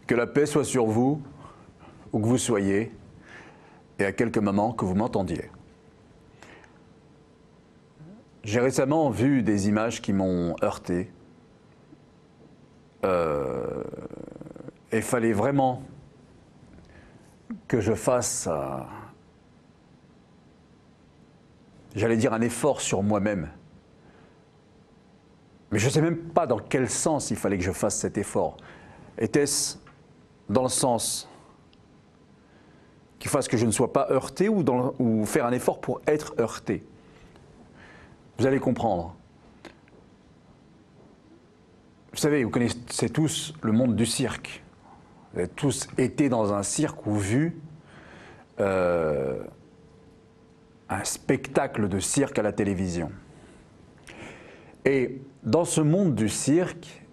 Que la paix soit sur vous, où que vous soyez, et à quelques moments que vous m'entendiez. J'ai récemment vu des images qui m'ont heurté. Et il fallait vraiment que je fasse, j'allais dire, un effort sur moi-même. Mais je ne sais même pas dans quel sens il fallait que je fasse cet effort. Était-ce dans le sens qu'il fasse que je ne sois pas heurté ou faire un effort pour être heurté? Vous allez comprendre. Vous savez, vous connaissez tous le monde du cirque. Vous avez tous été dans un cirque ou vu un spectacle de cirque à la télévision. Et dans ce monde du cirque,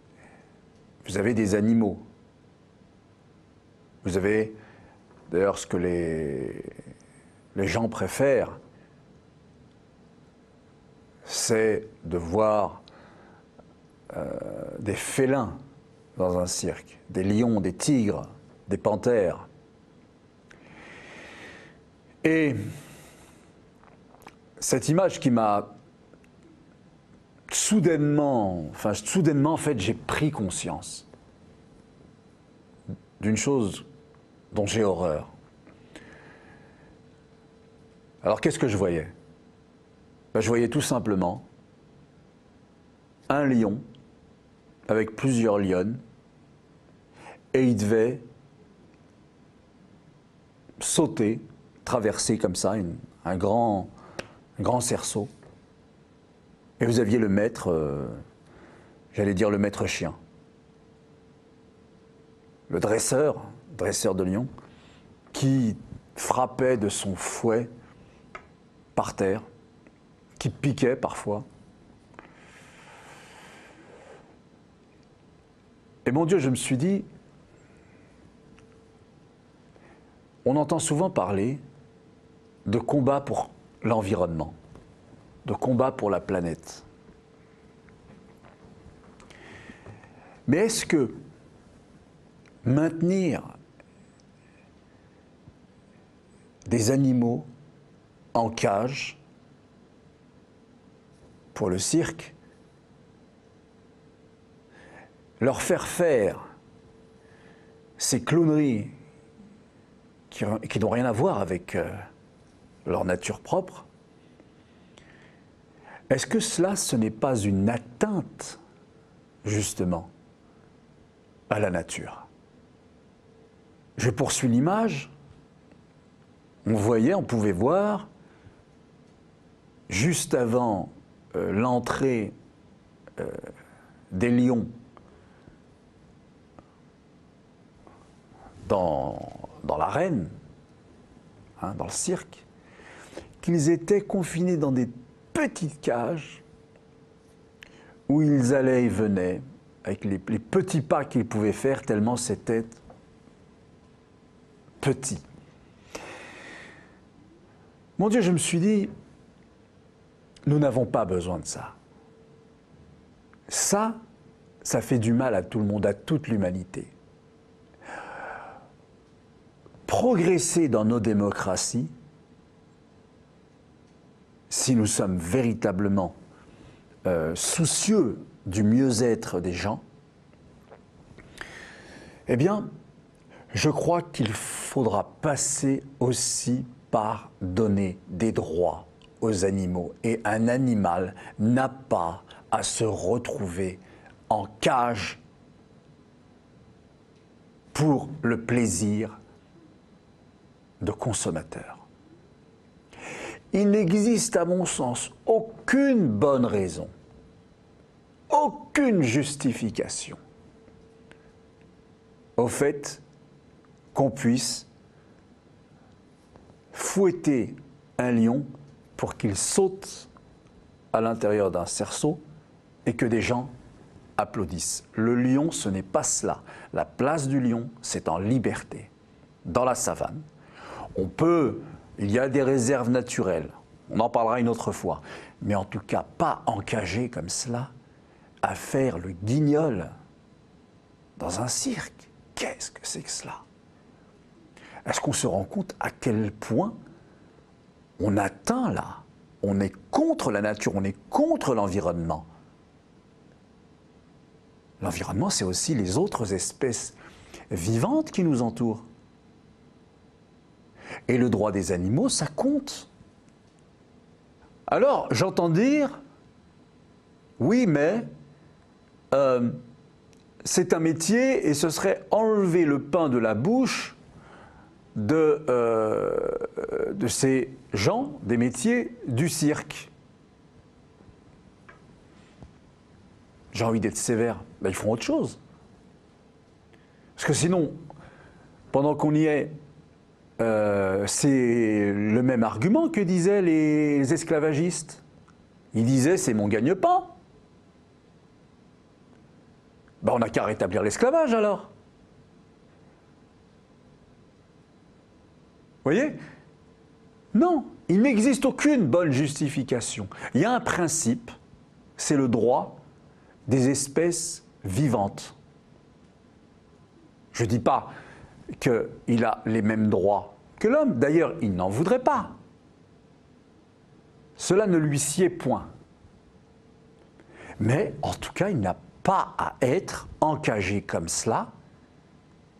vous avez des animaux. Vous avez, d'ailleurs, ce que les gens préfèrent, c'est de voir des félins dans un cirque, des lions, des tigres, des panthères. Et cette image qui m'a soudainement, en fait, j'ai pris conscience d'une chose dont j'ai horreur. Alors qu'est-ce que je voyais? Je voyais tout simplement un lion avec plusieurs lionnes et il devait sauter, traverser comme ça un grand cerceau. Et vous aviez le maître, j'allais dire le maître chien, le dresseur de lion, qui frappait de son fouet par terre, qui piquait parfois. Et mon Dieu, je me suis dit, on entend souvent parler de combat pour l'environnement, de combat pour la planète. Mais est-ce que maintenir des animaux en cage pour le cirque, leur faire ces clowneries qui n'ont rien à voir avec leur nature propre, est-ce que cela, ce n'est pas une atteinte, justement, à la nature? Je poursuis l'image. On pouvait voir, juste avant l'entrée des lions dans l'arène, dans le cirque, qu'ils étaient confinés dans des petites cages où ils allaient et venaient avec les petits pas qu'ils pouvaient faire tellement c'était petit. Mon Dieu, je me suis dit, nous n'avons pas besoin de ça. Ça fait du mal à tout le monde, à toute l'humanité. Progresser dans nos démocraties, si nous sommes véritablement soucieux du mieux-être des gens, eh bien, je crois qu'il faudra passer aussi par donner des droits aux animaux. Et un animal n'a pas à se retrouver en cage pour le plaisir de consommateur. Il n'existe à mon sens aucune bonne raison, aucune justification au fait qu'on puisse fouetter un lion pour qu'il saute à l'intérieur d'un cerceau et que des gens applaudissent. Le lion, ce n'est pas cela. La place du lion, c'est en liberté, dans la savane. Il y a des réserves naturelles, on en parlera une autre fois, mais en tout cas pas encagé comme cela, à faire le guignol dans un cirque. qu'est-ce que c'est que cela? Est-ce qu'on se rend compte à quel point on atteint là? On est contre la nature, on est contre l'environnement. L'environnement, c'est aussi les autres espèces vivantes qui nous entourent. Et le droit des animaux, ça compte. Alors, j'entends dire, oui, mais c'est un métier et ce serait enlever le pain de la bouche de ces gens des métiers du cirque. J'ai envie d'être sévère, ben, ils feront autre chose. Parce que sinon, pendant qu'on y est, c'est le même argument que disaient les esclavagistes. Ils disaient, c'est mon gagne-pain. Ben, on n'a qu'à rétablir l'esclavage alors. Vous voyez? Non, il n'existe aucune bonne justification. Il y a un principe, c'est le droit des espèces vivantes. Je ne dis pas qu'il a les mêmes droits que l'homme. D'ailleurs, il n'en voudrait pas. Cela ne lui sied point. Mais en tout cas, il n'a pas à être encagé comme cela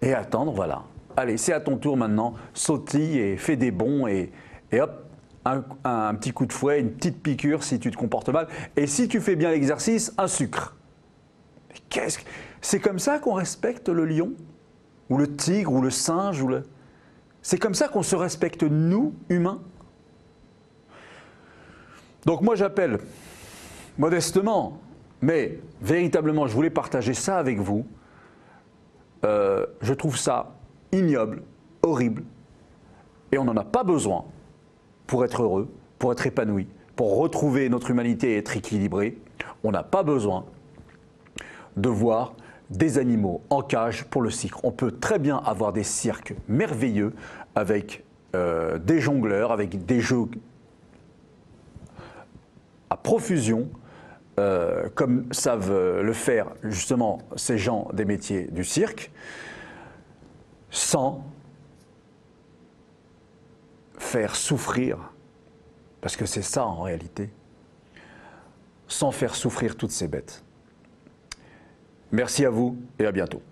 et attendre, voilà. Allez, c'est à ton tour maintenant, sautille et fais des bonds et hop, un petit coup de fouet, une petite piqûre si tu te comportes mal. Et si tu fais bien l'exercice, un sucre. C'est comme ça qu'on respecte le lion? Ou le tigre, ou le singe, C'est comme ça qu'on se respecte, nous, humains? Donc moi j'appelle, modestement, mais véritablement je voulais partager ça avec vous. Je trouve ça ignoble, horrible, et on n'en a pas besoin pour être heureux, pour être épanoui, pour retrouver notre humanité et être équilibré. On n'a pas besoin de voir des animaux en cage pour le cirque. On peut très bien avoir des cirques merveilleux avec des jongleurs, avec des jeux à profusion, comme savent le faire justement ces gens des métiers du cirque, sans faire souffrir, parce que c'est ça en réalité, sans faire souffrir toutes ces bêtes. Merci à vous et à bientôt.